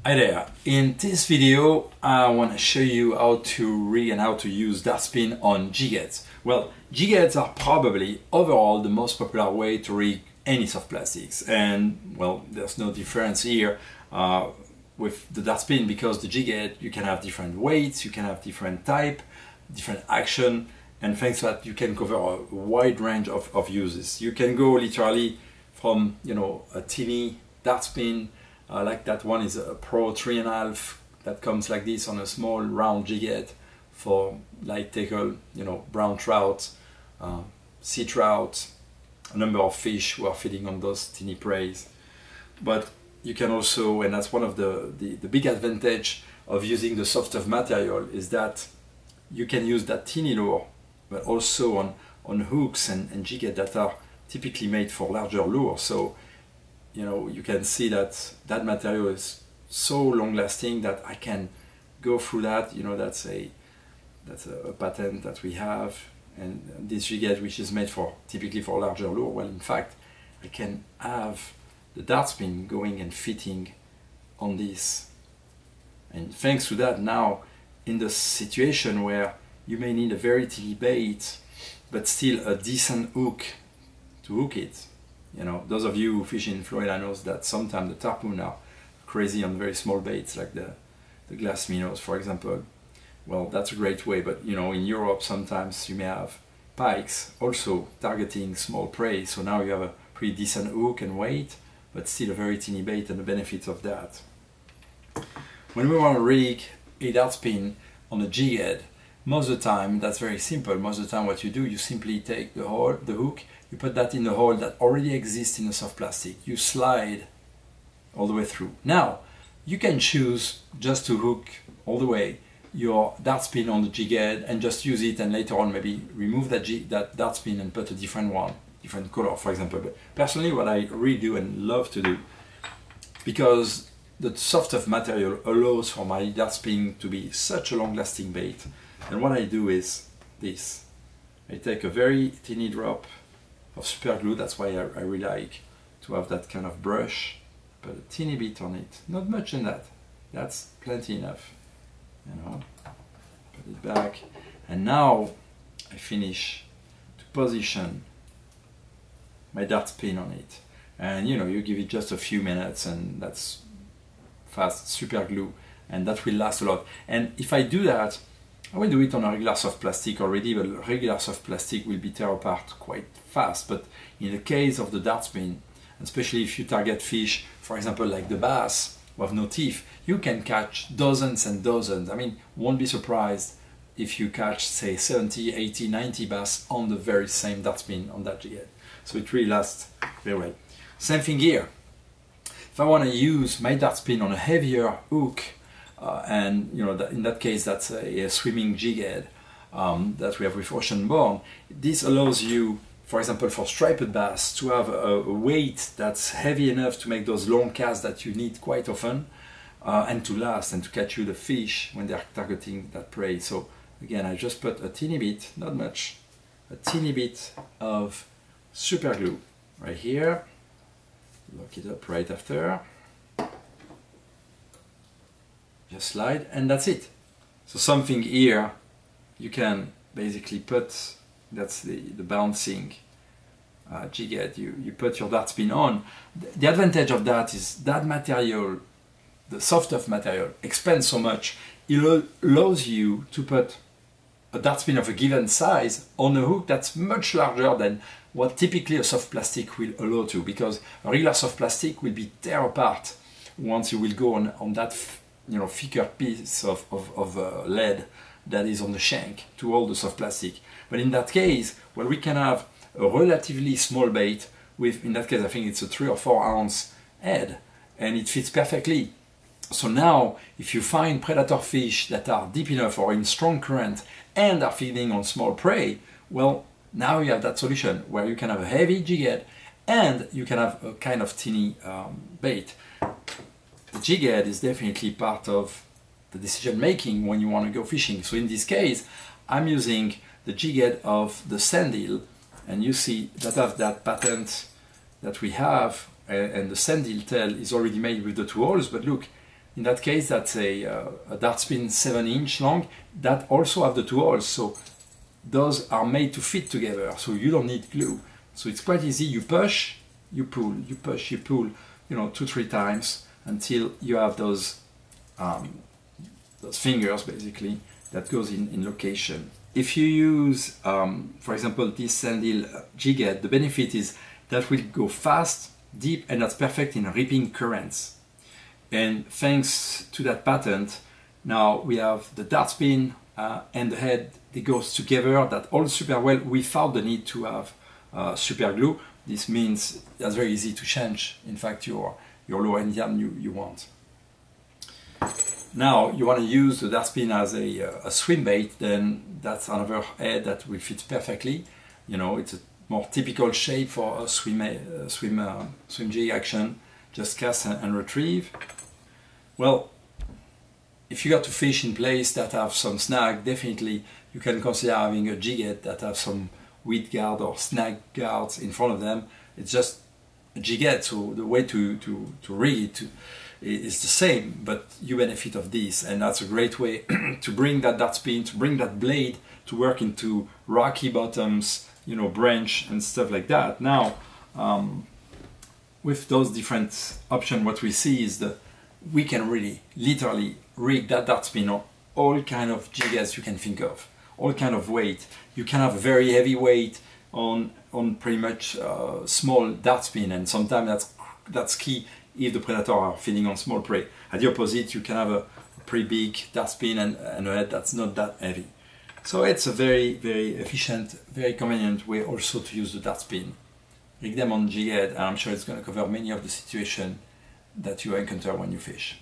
Hi there, in this video I want to show you how to rig and how to use Dartspin on JigHeads. Well, JigHeads are probably overall the most popular way to rig any soft plastics, and well, there's no difference here with the Dartspin, because the JigHead you can have different weights, you can have different type, different action, and thanks to that you can cover a wide range of uses. You can go literally from, you know, a teeny Dartspin like that one is a Pro 3.5 that comes like this on a small round jighead for light tackle, you know, brown trout, sea trout, a number of fish who are feeding on those teeny preys. But you can also, and that's one of the big advantage of using the softer material, is that you can use that teeny lure, but also on hooks and jighead that are typically made for larger lures. So you know, you can see that that material is so long lasting that I can go through that. You know, that's a patent that we have, and this jighead, which is made for typically for larger lure, well, in fact I can have the Dartspin going and fitting on this, and thanks to that, now in the situation where you may need a very teeny bait but still a decent hook to hook it. You know, those of you who fish in Florida knows that sometimes the tarpon are crazy on very small baits, like the glass minnows, for example. Well, that's a great way, but you know, in Europe sometimes you may have pikes also targeting small prey, so now you have a pretty decent hook and weight, but still a very teeny bait, and the benefits of that. When we want to rig a Dartspin on a jighead, most of the time that's very simple. Most of the time what you do, you simply take the hook, you put that in the hole that already exists in a soft plastic, you slide all the way through. Now you can choose just to hook all the way your Dartspin on the jighead and just use it, and later on maybe remove that Dartspin and put a different one, different color, for example. But personally, what I really do and love to do, because the soft material allows for my Dartspin to be such a long lasting bait, and what I do is this: I take a very teeny drop of super glue. That's why I really like to have that kind of brush, put a teeny bit on it, not much in that, that's plenty enough, you know, put it back, and now I finish to position my Dartspin on it, and you know, you give it just a few minutes, and that's fast super glue, and that will last a lot. And if I do that, I will do it on a regular soft plastic already, but regular soft plastic will be tear apart quite fast. But in the case of the Dartspin, especially if you target fish, for example, like the bass who have no teeth, you can catch dozens and dozens. I mean, won't be surprised if you catch, say, 70, 80, 90 bass on the very same Dartspin on that jighead. So it really lasts very well. Same thing here. If I want to use my Dartspin on a heavier hook, and you know, in that case that's a swimming jighead that we have with ocean born, this allows you, for example, for striped bass, to have a weight that's heavy enough to make those long casts that you need quite often, and to last and to catch you the fish when they're targeting that prey. So again, I just put a teeny bit, not much, a teeny bit of super glue right here, lock it up right after, just slide, and that's it. So something here you can basically put, that's the bouncing jighead, you put your Dartspin on. The advantage of that is that material, the soft material, expands so much, it allows you to put a Dartspin of a given size on a hook that's much larger than what typically a soft plastic will allow to, because a regular soft plastic will be tear apart once you will go on that, you know, thicker piece of lead that is on the shank to hold the soft plastic. But in that case, well, we can have a relatively small bait with, in that case I think it's a 3 or 4 ounce head, and it fits perfectly. So now if you find predator fish that are deep enough or in strong current and are feeding on small prey, well, now you have that solution where you can have a heavy jighead and you can have a kind of teeny bait. The jighead is definitely part of the decision making when you want to go fishing. So in this case, I'm using the jighead of the Sebile, and you see that have that patent that we have, and the Sebile tail is already made with the 2 holes, but look, In that case, that's a Dartspin 7-inch long that also have the two holes. So those are made to fit together. So you don't need glue. So it's quite easy. You push, you pull, you push, you pull, you know, 2-3 times until you have those fingers basically that goes in location. If you use, for example, this Sebile jighead, the benefit is that will go fast, deep, and that's perfect in ripping currents. And thanks to that patent, now we have the Dartspin and the head, they go together, that holds super well without the need to have super glue. This means that's very easy to change, in fact, your lower Indian you want. Now you want to use the Dartspin as a swim bait, then that's another head that will fit perfectly. You know, it's a more typical shape for a swim jig action, just cast and retrieve. Well, if you got to fish in place that have some snag, definitely you can consider having a jighead that have some weed guard or snag guards in front of them. It's just a jighead, so the way to rig it is the same, but you benefit of this, and that's a great way to bring that Dartspin, to bring that blade to work into rocky bottoms, you know, branch and stuff like that. Now, with those different options, what we see is that we can really, literally rig that Dartspin on all kind of jigheads you can think of, all kind of weight. You can have a very heavy weight on pretty much small Dartspin, and sometimes that's key if the predator are feeding on small prey. At the opposite, you can have a pretty big Dartspin and a head that's not that heavy. So it's a very, very efficient, very convenient way also to use the Dartspin. Rig them on jighead, and I'm sure it's going to cover many of the situations that you encounter when you fish.